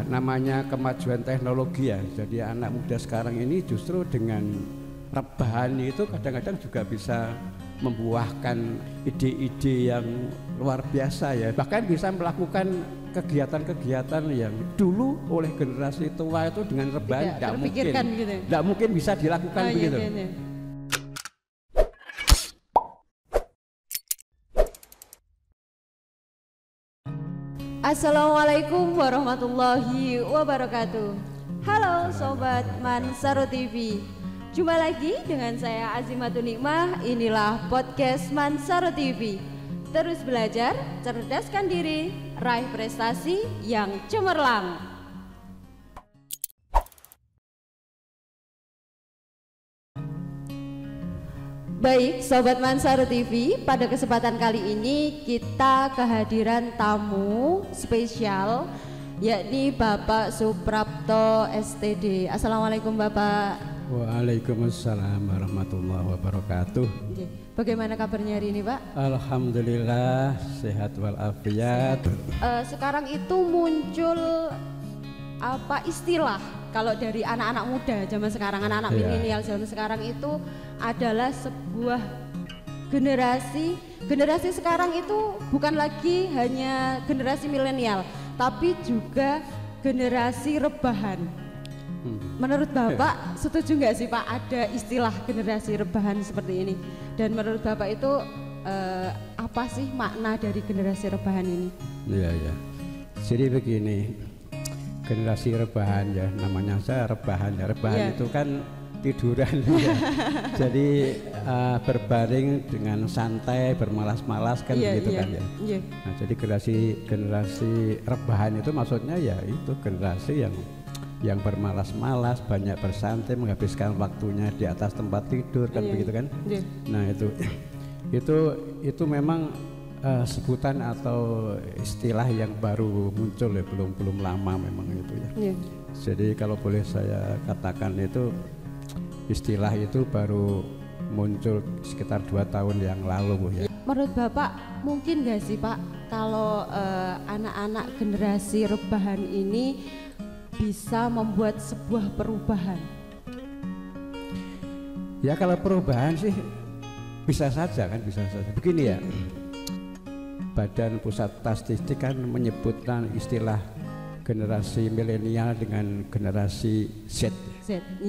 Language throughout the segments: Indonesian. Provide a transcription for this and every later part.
namanya kemajuan teknologi ya. Jadi anak muda sekarang ini justru dengan rebahan itu kadang-kadang juga bisa membuahkan ide-ide yang luar biasa ya. Bahkan bisa melakukan kegiatan-kegiatan yang dulu oleh generasi tua itu dengan rebahan tidak mungkin, gitu. Tidak mungkin bisa dilakukan begitu. Iya. Assalamualaikum warahmatullahi wabarakatuh. Halo Sobat Mansaro TV. Jumpa lagi dengan saya Azimatun Nikmah. Inilah podcast Mansaro TV. Terus belajar, cerdaskan diri, raih prestasi yang cemerlang. Baik, Sobat Mansaro TV, pada kesempatan kali ini kita kehadiran tamu spesial, yakni Bapak Suprapto STD. Assalamualaikum Bapak. Waalaikumsalam warahmatullahi wabarakatuh. Bagaimana kabarnya hari ini Pak? Alhamdulillah sehat walafiat. Sekarang itu muncul istilah kalau dari anak-anak muda zaman sekarang, anak-anak milenial zaman sekarang itu adalah sebuah generasi sekarang itu bukan lagi hanya generasi milenial, tapi juga generasi rebahan. Menurut Bapak setuju nggak sih Pak ada istilah generasi rebahan seperti ini? Dan menurut Bapak itu apa sih makna dari generasi rebahan ini? Iya. Jadi begini, generasi rebahan ya, namanya saya rebahan ya. Rebahan itu kan tiduran ya. Jadi berbaring dengan santai, bermalas-malas kan begitu kan ya. Nah, jadi generasi rebahan itu maksudnya ya itu generasi yang bermalas-malas, banyak bersantai, menghabiskan waktunya di atas tempat tidur kan begitu kan. Nah, itu memang sebutan atau istilah yang baru muncul ya, belum lama memang itu ya. Jadi kalau boleh saya katakan itu istilah itu baru muncul sekitar 2 tahun yang lalu ya. Menurut Bapak mungkin gak sih Pak kalau anak-anak generasi rebahan ini bisa membuat sebuah perubahan? Ya kalau perubahan sih bisa saja kan, bisa saja. Begini ya, Badan Pusat Statistik kan menyebutkan istilah generasi milenial dengan generasi Z.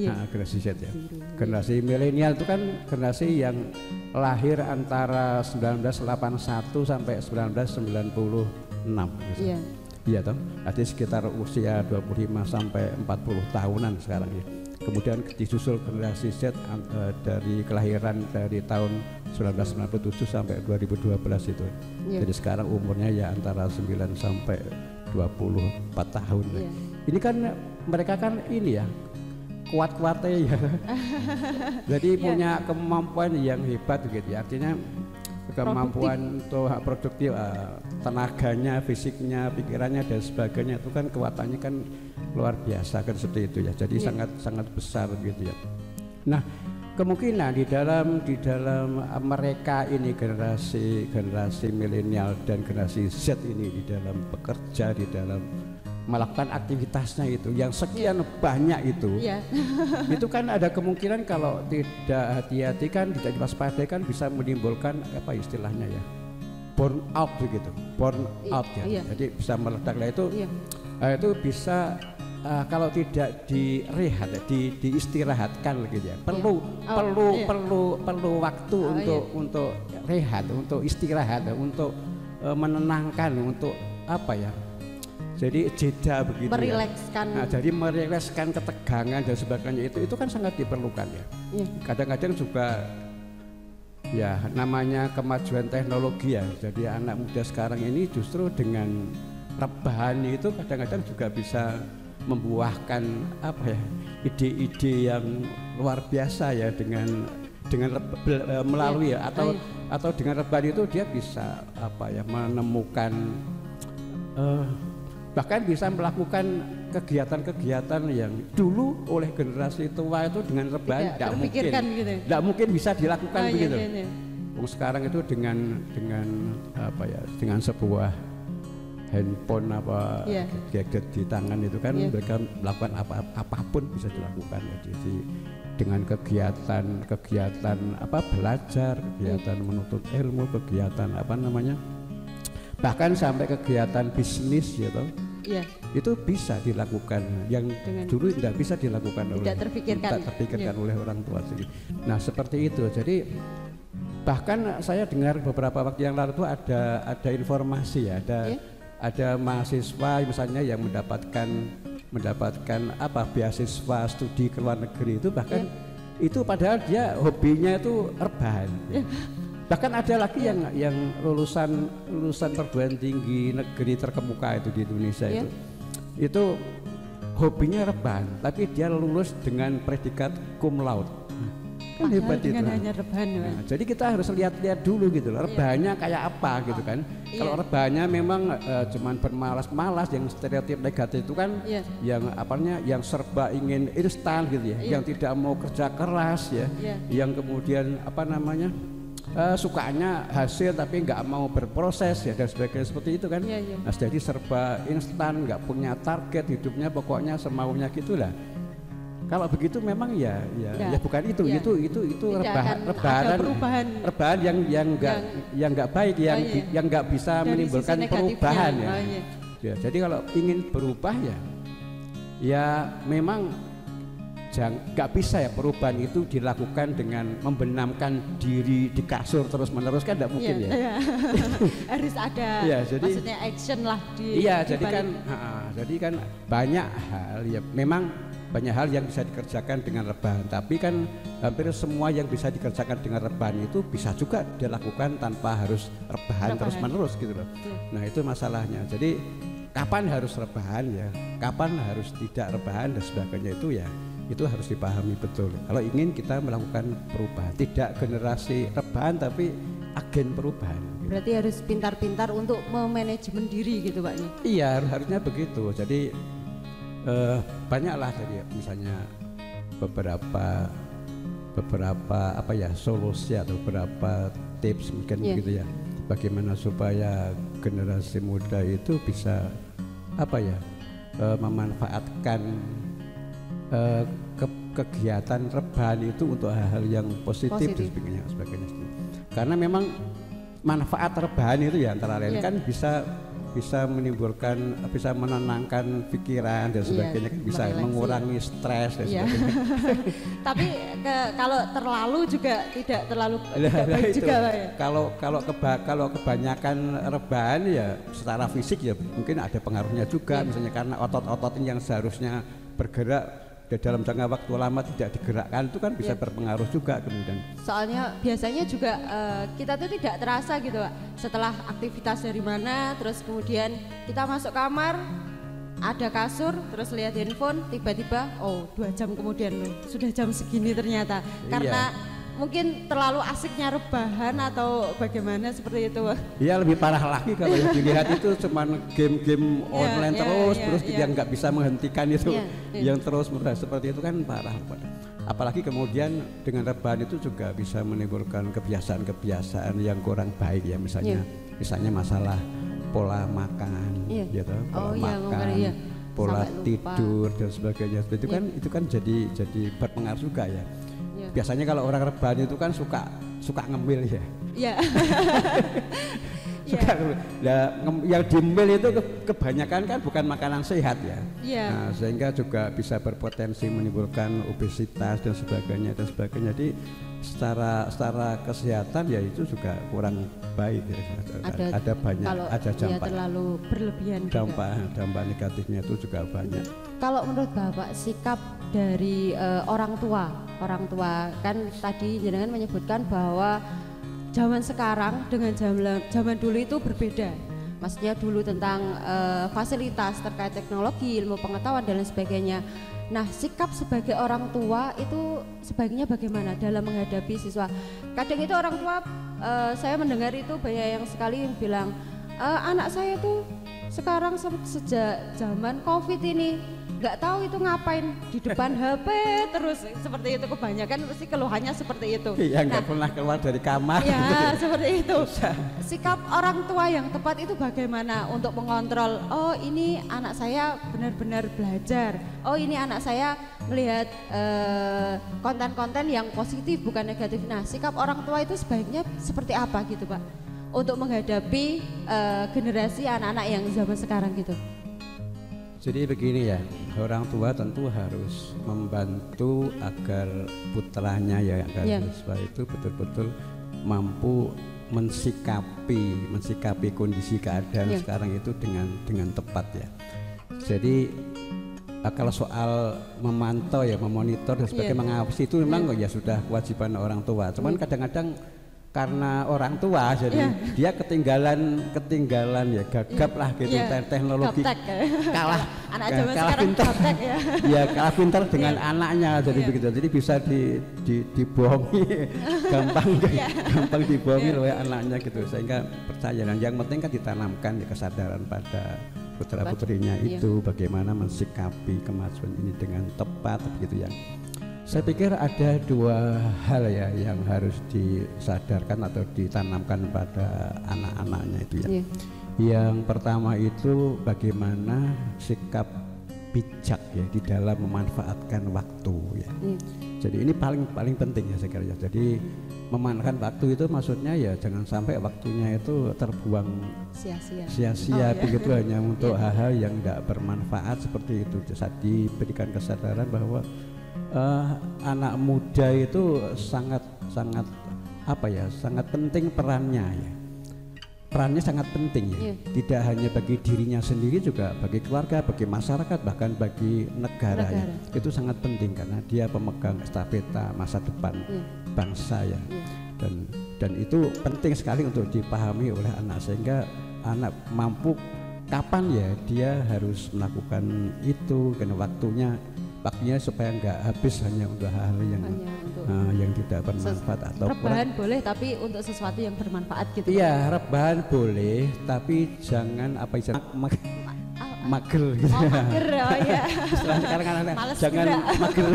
Nah, generasi Z ya. Generasi milenial itu kan generasi yang lahir antara 1981 sampai 1996. Iya toh, artinya sekitar usia 25 sampai 40 tahunan sekarang ya. Kemudian disusul generasi Z dari kelahiran dari tahun 1997 sampai 2012 itu. Jadi sekarang umurnya ya antara 9 sampai 24 tahun. Ini kan mereka kan ini ya, kuat-kuatnya ya. Jadi punya kemampuan yang hebat gitu ya. Artinya kemampuan untuk produktif, tenaganya, fisiknya, pikirannya dan sebagainya itu kan kekuatannya kan luar biasa kan seperti itu ya. Jadi sangat besar gitu ya. Nah, kemungkinan di dalam mereka ini generasi milenial dan generasi Z ini di dalam bekerja, di dalam melakukan aktivitasnya itu yang sekian banyak itu, itu kan ada kemungkinan kalau tidak hati-hati kan, tidak diwaspadai kan bisa menimbulkan apa istilahnya ya, burn out begitu, burn out ya. Jadi bisa meledak lah itu, itu bisa kalau tidak direhat, diistirahatkan gitu ya. Perlu waktu untuk rehat, untuk istirahat, untuk menenangkan, untuk apa ya? Jadi jeda begitu merilekskan. Nah, jadi merilekskan ketegangan dan sebagainya itu kan sangat diperlukan ya. Kadang-kadang juga ya namanya kemajuan teknologi ya. Jadi anak muda sekarang ini justru dengan rebahan itu kadang-kadang juga bisa membuahkan apa ya, ide-ide yang luar biasa ya dengan melalui ya atau dengan rebahan itu dia bisa apa ya menemukan bahkan bisa melakukan kegiatan-kegiatan yang dulu oleh generasi tua itu dengan rebahan tidak mungkin bisa dilakukan begitu. Sekarang itu dengan apa ya, dengan sebuah handphone apa gadget di tangan itu kan mereka melakukan apapun bisa dilakukan ya. Jadi dengan kegiatan apa belajar, kegiatan menuntut ilmu, kegiatan apa namanya, bahkan sampai kegiatan bisnis gitu. Itu bisa dilakukan yang dulu tidak bisa dilakukan tidak terpikirkan oleh orang tua. Nah seperti itu. Jadi bahkan saya dengar beberapa waktu yang lalu itu ada informasi ya, ada mahasiswa misalnya yang mendapatkan apa beasiswa studi ke luar negeri itu bahkan itu padahal dia hobinya itu rebahan. Bahkan ada lagi yang lulusan perguruan tinggi negeri terkemuka itu di Indonesia itu hobinya rebahan, tapi dia lulus dengan predikat cum laude. Kan hebat itu. Nah, jadi kita harus lihat dulu gitu loh, rebahannya kayak apa gitu kan. Kalau rebahannya memang cuman bermalas-malas, yang stereotip negatif itu kan yang apanya, yang serba ingin instan gitu ya, yang tidak mau kerja keras ya, yang kemudian apa namanya, sukanya hasil tapi nggak mau berproses ya dan sebagainya seperti itu kan. Nah, jadi serba instan, nggak punya target hidupnya, pokoknya semaunya gitulah. Kalau begitu memang ya bukan itu rebahan yang nggak baik, yang nggak bisa menimbulkan perubahan ya. Jadi kalau ingin berubah ya memang nggak bisa ya perubahan itu dilakukan dengan membenamkan diri di kasur terus menerus, kan nggak mungkin harus ada maksudnya action lah jadi kan banyak hal ya, memang banyak hal yang bisa dikerjakan dengan rebahan, tapi kan hampir semua yang bisa dikerjakan dengan rebahan itu bisa juga dilakukan tanpa harus rebahan terus menerus gitu loh. Nah itu masalahnya. Jadi kapan harus rebahan ya, kapan harus tidak rebahan dan sebagainya itu harus dipahami betul. Kalau ingin kita melakukan perubahan, tidak generasi rebahan tapi agen perubahan. Berarti harus pintar-pintar untuk memanajemen diri gitu Pak? Iya, harusnya begitu. Jadi banyaklah tadi misalnya beberapa apa ya solusi atau beberapa tips mungkin gitu ya, bagaimana supaya generasi muda itu bisa apa ya memanfaatkan kegiatan rebahan itu untuk hal-hal yang positif dan sebagainya. Karena memang manfaat rebahan itu ya antara lain kan bisa menimbulkan, bisa menenangkan pikiran dan sebagainya, kan bisa mengurangi stres dan sebagainya. Tapi kalau terlalu juga tidak terlalu baik juga Pak ya. Kalau kebanyakan rebahan ya secara fisik ya mungkin ada pengaruhnya juga, misalnya karena otot-otot yang seharusnya bergerak dalam jangka waktu lama tidak digerakkan itu kan bisa berpengaruh juga kemudian. Soalnya biasanya juga kita tuh tidak terasa gitu Pak, setelah aktivitas dari mana terus kemudian kita masuk kamar ada kasur terus lihat handphone, tiba-tiba 2 jam kemudian sudah jam segini ternyata karena mungkin terlalu asiknya rebahan atau bagaimana seperti itu. Iya, lebih parah lagi kalau yang dilihat itu cuman game-game online terus yang nggak bisa menghentikan itu, yang terus seperti itu kan parah. Apalagi kemudian dengan rebahan itu juga bisa menimbulkan kebiasaan-kebiasaan yang kurang baik ya, misalnya masalah pola makan, gitu, pola makan, pola tidur dan sebagainya. Itu kan jadi berpengaruh juga ya. Biasanya kalau orang rebahan itu kan suka ngemil ya. Yang dimil itu kebanyakan kan bukan makanan sehat ya. Nah, sehingga juga bisa berpotensi menimbulkan obesitas dan sebagainya. Jadi secara kesehatan ya itu juga kurang baik ya. Ada banyak, ada dampak terlalu berlebihan. Dampak negatifnya itu juga banyak. Kalau menurut Bapak sikap dari orang tua kan tadi jenengan menyebutkan bahwa zaman sekarang dengan zaman dulu itu berbeda. Maksudnya dulu tentang fasilitas terkait teknologi, ilmu pengetahuan dan lain sebagainya. Nah, sikap sebagai orang tua itu sebaiknya bagaimana dalam menghadapi siswa? Kadang itu orang tua saya mendengar itu banyak yang sekali yang bilang anak saya tuh sekarang sejak zaman COVID ini nggak tahu itu ngapain di depan HP terus seperti itu, kebanyakan pasti keluhannya seperti itu. Iya, nggak pernah keluar dari kamar. Ya seperti itu. Sikap orang tua yang tepat itu bagaimana untuk mengontrol, oh ini anak saya benar-benar belajar, oh ini anak saya melihat konten-konten yang positif bukan negatif. Nah sikap orang tua itu sebaiknya seperti apa gitu Pak untuk menghadapi generasi anak-anak yang zaman sekarang gitu. Jadi begini ya, orang tua tentu harus membantu agar putranya ya agar siswa itu betul-betul mampu mensikapi kondisi keadaan sekarang itu dengan tepat ya. Jadi kalau soal memantau ya, memonitor dan sebagainya, mengawasi itu memang ya sudah kewajiban orang tua. Cuman kadang-kadang karena orang tua jadi dia ketinggalan ya, gagap lah gitu, teknologi kalah pintar ya kalah pintar dengan anaknya, jadi begitu, jadi bisa dibohongi gampang dibohongi oleh anaknya gitu, sehingga percaya. Dan yang penting kan ditanamkan ya kesadaran pada putra putrinya itu bagaimana mensikapi kemajuan ini dengan tepat begitu ya. Saya pikir ada dua hal ya yang harus disadarkan atau ditanamkan pada anak-anaknya itu ya. Yang pertama itu bagaimana sikap bijak ya di dalam memanfaatkan waktu ya. Jadi ini paling penting ya saya kira ya. Jadi memanfaatkan waktu itu maksudnya ya jangan sampai waktunya itu terbuang sia-sia begitu hanya untuk hal-hal yang tidak bermanfaat seperti itu. Jadi diberikan kesadaran bahwa anak muda itu sangat penting perannya ya. Perannya sangat penting ya. Tidak hanya bagi dirinya sendiri, juga bagi keluarga, bagi masyarakat, bahkan bagi negara. Ya. Itu sangat penting karena dia pemegang estafeta masa depan bangsa ya. Dan itu penting sekali untuk dipahami oleh anak, sehingga anak mampu kapan ya dia harus melakukan itu, karena waktunya supaya nggak habis hanya untuk hal-hal yang tidak bermanfaat. Atau rebahan boleh tapi untuk sesuatu yang bermanfaat gitu. Iya, rebahan boleh tapi jangan mager gitu. Mager ya. Sekarang kan jangan mager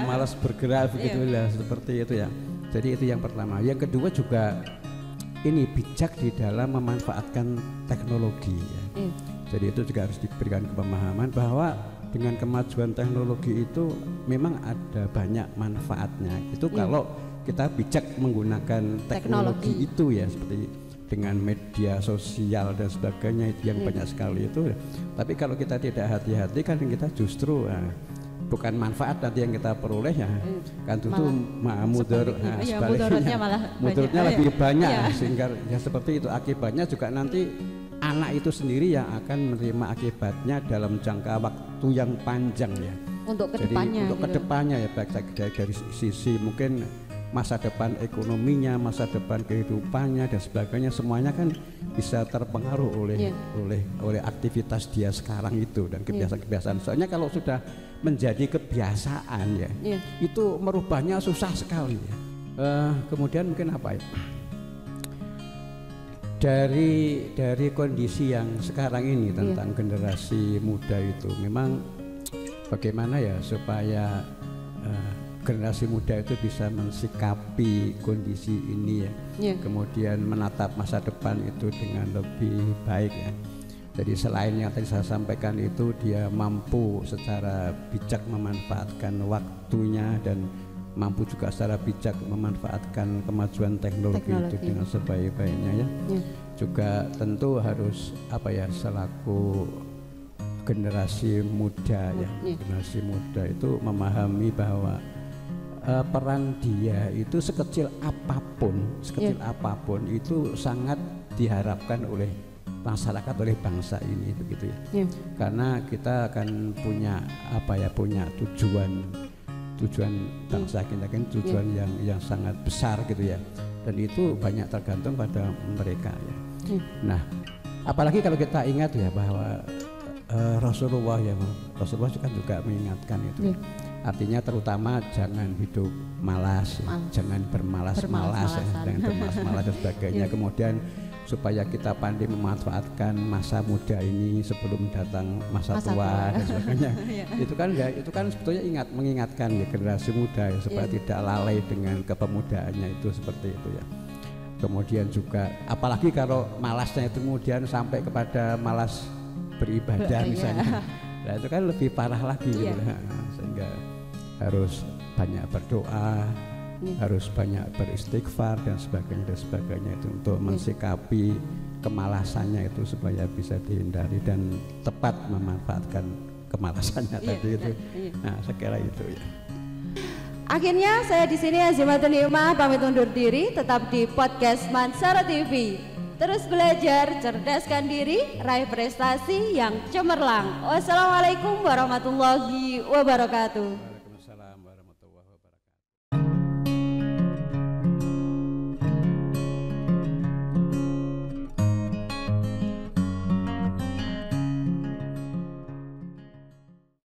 malas bergerak begitu lah, seperti itu ya. Jadi itu yang pertama. Yang kedua juga ini bijak di dalam memanfaatkan teknologi ya. Jadi itu juga harus diberikan pemahaman bahwa dengan kemajuan teknologi itu memang ada banyak manfaatnya. Itu kalau kita bijak menggunakan teknologi itu ya, seperti dengan media sosial dan sebagainya itu yang banyak sekali itu. Tapi kalau kita tidak hati-hati kan kita justru bukan manfaat nanti yang kita peroleh ya, kan tentu mudorotnya lebih banyak sehingga ya seperti itu. Akibatnya juga nanti anak itu sendiri yang akan menerima akibatnya dalam jangka waktu yang panjang ya. Untuk kedepannya. Untuk kedepannya ya, baik dari sisi mungkin masa depan ekonominya, masa depan kehidupannya dan sebagainya, semuanya kan bisa terpengaruh oleh aktivitas dia sekarang itu dan kebiasaan-kebiasaan. Soalnya kalau sudah menjadi kebiasaan ya, itu merubahnya susah sekali ya. Kemudian mungkin apa ya? Dari kondisi yang sekarang ini tentang generasi muda itu memang bagaimana ya supaya generasi muda itu bisa mensikapi kondisi ini ya, kemudian menatap masa depan itu dengan lebih baik ya. Jadi selain yang tadi saya sampaikan itu, dia mampu secara bijak memanfaatkan waktunya dan mampu juga secara bijak memanfaatkan kemajuan teknologi itu dengan sebaik-baiknya ya. Juga tentu harus selaku generasi muda ya, generasi muda itu memahami bahwa peran dia itu sekecil apapun itu sangat diharapkan oleh masyarakat, oleh bangsa ini begitu ya. Karena kita akan punya tujuan bangsa kita kan tujuan yang sangat besar gitu ya, dan itu banyak tergantung pada mereka ya. Nah, apalagi kalau kita ingat ya bahwa Rasulullah kan juga mengingatkan itu. Artinya terutama jangan hidup malas, jangan bermalas-malas dan sebagainya. Kemudian supaya kita pandai memanfaatkan masa muda ini sebelum datang masa tua dan sebagainya. Itu kan sebetulnya mengingatkan ya generasi muda ya, supaya tidak lalai dengan kepemudaannya itu seperti itu ya. Kemudian juga apalagi kalau malasnya itu kemudian sampai kepada malas beribadah misalnya. Nah itu kan lebih parah lagi gitu. Sehingga harus banyak berdoa, harus banyak beristighfar dan sebagainya itu untuk mensikapi kemalasannya itu supaya bisa dihindari dan tepat memanfaatkan kemalasannya tadi itu. Nah, saya kira itu ya. Akhirnya saya di sini Azimatun Hikmah pamit undur diri, tetap di podcast Mansaro TV. Terus belajar, cerdaskan diri, raih prestasi yang cemerlang. Wassalamualaikum warahmatullahi wabarakatuh.